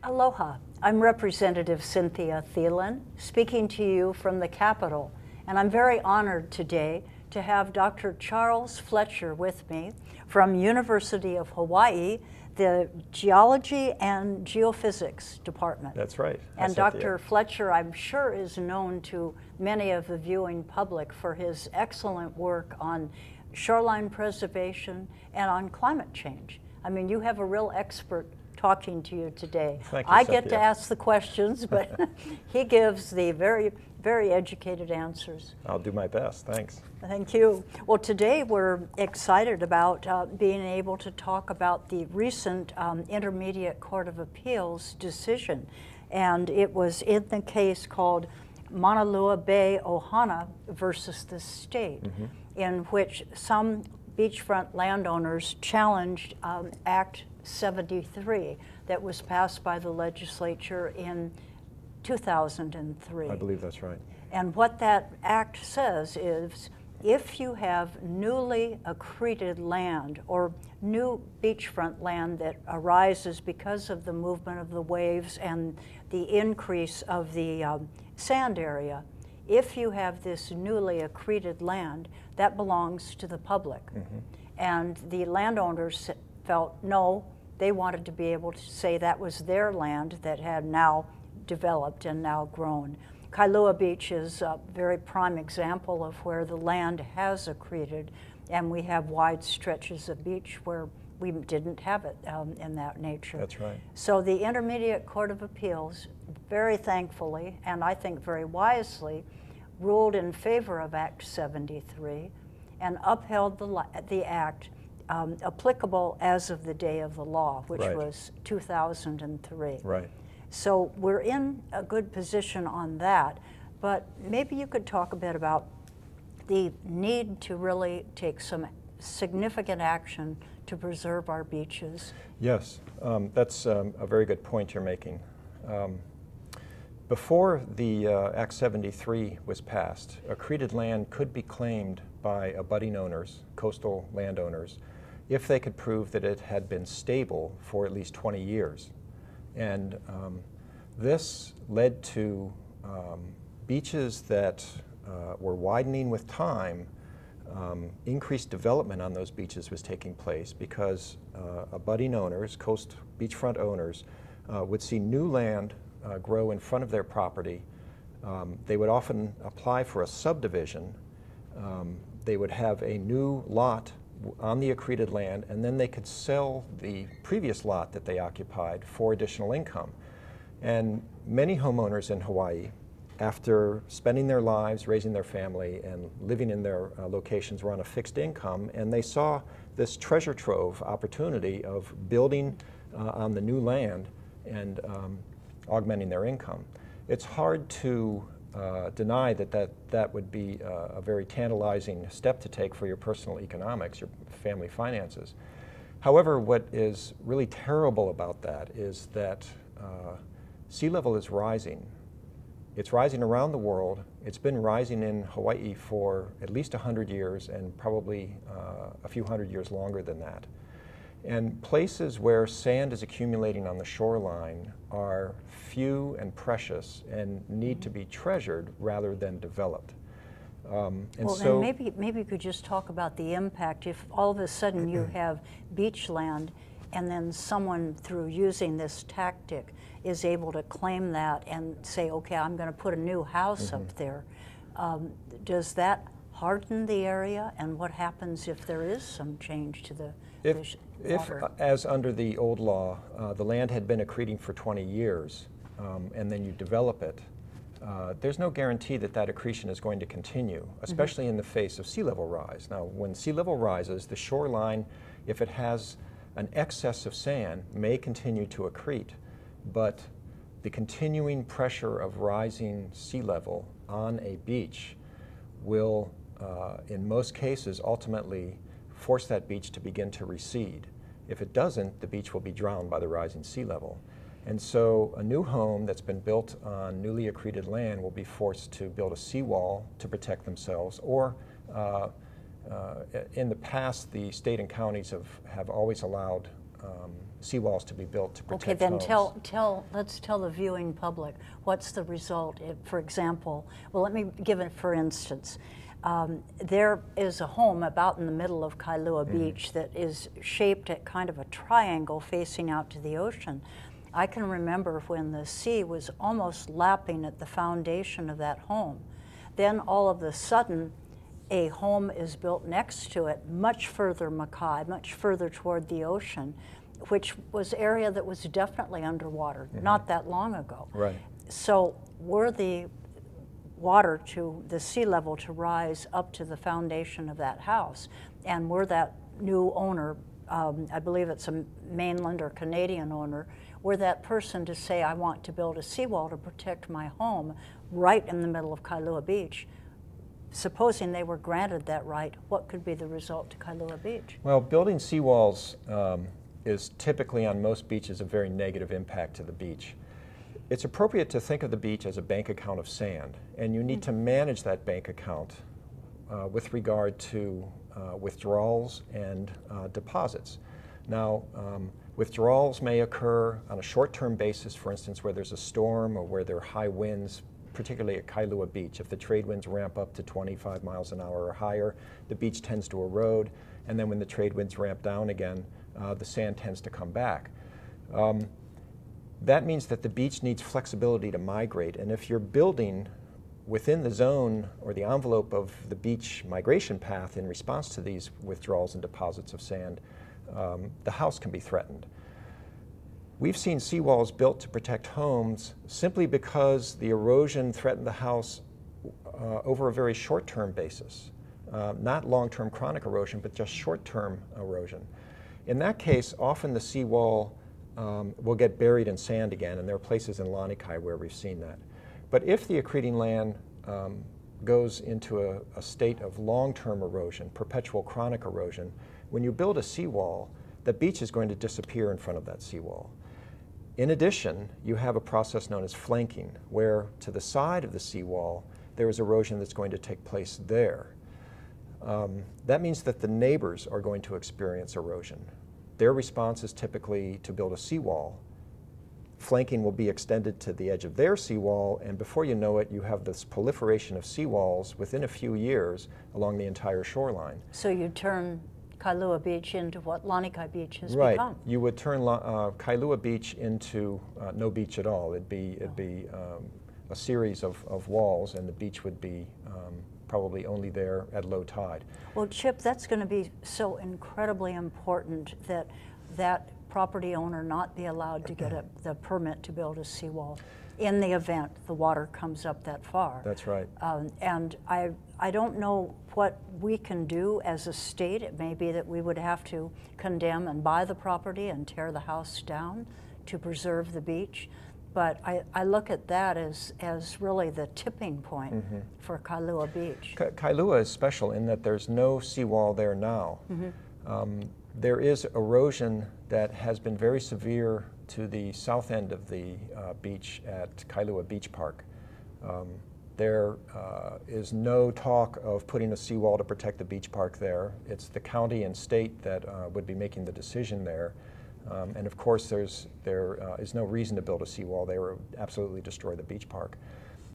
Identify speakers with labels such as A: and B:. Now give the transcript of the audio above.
A: Aloha, I'm Representative Cynthia Thielen, speaking to you from the Capitol, and I'm very honored today to have Dr. Charles Fletcher with me from University of Hawaii, the Geology and Geophysics Department.
B: That's right.
A: And Dr. Fletcher, I'm sure, is known to many of the viewing public for his excellent work on shoreline preservation and on climate change. I mean, you have a real expert talking to you today.
B: Thank you,
A: I
B: Cynthia.
A: get to ask the questions, but he gives the very, very educated answers.
B: I'll do my best. Thanks.
A: Thank you. Well, today we're excited about being able to talk about the recent Intermediate Court of Appeals decision. And it was in the case called Maunalua Bay Ohana versus the state, in which some beachfront landowners challenged Act 73 that was passed by the legislature in 2003.
B: I believe that's right.
A: And what that act says is, if you have newly accreted land or new beachfront land that arises because of the movement of the waves and the increase of the sand area, if you have this newly accreted land, that belongs to the public. And the landowners felt no, they wanted to be able to say that was their land that had now developed and now grown. Kailua Beach is a very prime example of where the land has accreted, and we have wide stretches of beach where we didn't have it in that nature.
B: That's right.
A: So the Intermediate Court of Appeals, very thankfully, and I think very wisely, ruled in favor of Act 73 and upheld the act applicable as of the day of the law, which was 2003.
B: Right.
A: So we're in a good position on that, but maybe you could talk a bit about the need to really take some significant action to preserve our beaches.
B: Yes, that's a very good point you're making. Before the Act 73 was passed, accreted land could be claimed by abutting owners, coastal landowners, if they could prove that it had been stable for at least 20 years. And this led to beaches that were widening with time. Increased development on those beaches was taking place because abutting owners, beachfront owners, would see new land grow in front of their property. They would often apply for a subdivision. They would have a new lot on the accreted land, and then they could sell the previous lot that they occupied for additional income. And many homeowners in Hawaii, after spending their lives, raising their family, and living in their locations, were on a fixed income, and they saw this treasure trove opportunity of building on the new land and augmenting their income. It's hard to deny that would be a very tantalizing step to take for your personal economics, your family finances. However, what is really terrible about that is that sea level is rising. It's rising around the world. It's been rising in Hawaii for at least 100 years and probably a few hundred years longer than that. And places where sand is accumulating on the shoreline are few and precious and need to be treasured rather than developed. And
A: maybe you could just talk about the impact if all of a sudden you have beach land and then someone, through using this tactic, is able to claim that and say, okay, I'm going to put a new house up there. Does that harden the area, and what happens if there is some change to the water?
B: If, as under the old law, the land had been accreting for 20 years, and then you develop it, there's no guarantee that that accretion is going to continue, especially in the face of sea level rise. Now, when sea level rises, the shoreline, if it has an excess of sand, may continue to accrete, but the continuing pressure of rising sea level on a beach will, in most cases, ultimately force that beach to begin to recede. If it doesn't, the beach will be drowned by the rising sea level. And so a new home that's been built on newly accreted land will be forced to build a seawall to protect themselves, or in the past, the state and counties have always allowed seawalls to be built to protect
A: Okay, then
B: homes.
A: let's tell the viewing public, what's the result? If, for example, well, let me give it for instance. There is a home about in the middle of Kailua Beach that is shaped at kind of a triangle facing out to the ocean. I can remember when the sea was almost lapping at the foundation of that home. Then all of a sudden, a home is built next to it, much further Mackay, much further toward the ocean, which was area that was definitely underwater not that long ago.
B: Right.
A: So were the water to the sea level to rise up to the foundation of that house, and were that new owner, I believe it's a mainland or Canadian owner, were that person to say, I want to build a seawall to protect my home right in the middle of Kailua Beach, supposing they were granted that right, what could be the result to Kailua Beach?
B: Well, building seawalls is typically on most beaches a very negative impact to the beach. It's appropriate to think of the beach as a bank account of sand, and you need to manage that bank account with regard to withdrawals and deposits. Now, withdrawals may occur on a short-term basis, for instance, where there's a storm or where there are high winds, particularly at Kailua Beach. If the trade winds ramp up to 25 miles an hour or higher, the beach tends to erode, and then when the trade winds ramp down again, the sand tends to come back. That means that the beach needs flexibility to migrate, and if you're building within the zone or the envelope of the beach migration path in response to these withdrawals and deposits of sand, the house can be threatened. We've seen seawalls built to protect homes simply because the erosion threatened the house over a very short-term basis, not long-term chronic erosion, but just short-term erosion. In that case, often the seawall will get buried in sand again, and there are places in Lanikai where we've seen that. But if the accreting land goes into a state of long-term erosion, perpetual chronic erosion, when you build a seawall, the beach is going to disappear in front of that seawall. In addition, you have a process known as flanking, where to the side of the seawall, there is erosion that's going to take place there. That means that the neighbors are going to experience erosion. Their response is typically to build a seawall. Flanking will be extended to the edge of their seawall, and before you know it, you have this proliferation of seawalls within a few years along the entire shoreline.
A: So you turn Kailua Beach into what Lanikai Beach has
B: right.
A: become.
B: You would turn Kailua Beach into no beach at all. It'd be a series of walls, and the beach would be probably only there at low tide.
A: Well, Chip, that's going to be so incredibly important that that property owner not be allowed to get the permit to build a seawall in the event the water comes up that far.
B: That's right.
A: And I don't know what we can do as a state. It may be that we would have to condemn and buy the property and tear the house down to preserve the beach. But I look at that as really the tipping point for Kailua Beach.
B: Kailua is special in that there's no seawall there now. There is erosion that has been very severe to the south end of the beach at Kailua Beach Park. There is no talk of putting a seawall to protect the beach park there. It's the county and state that would be making the decision there. And of course, there is no reason to build a seawall. They would absolutely destroy the beach park.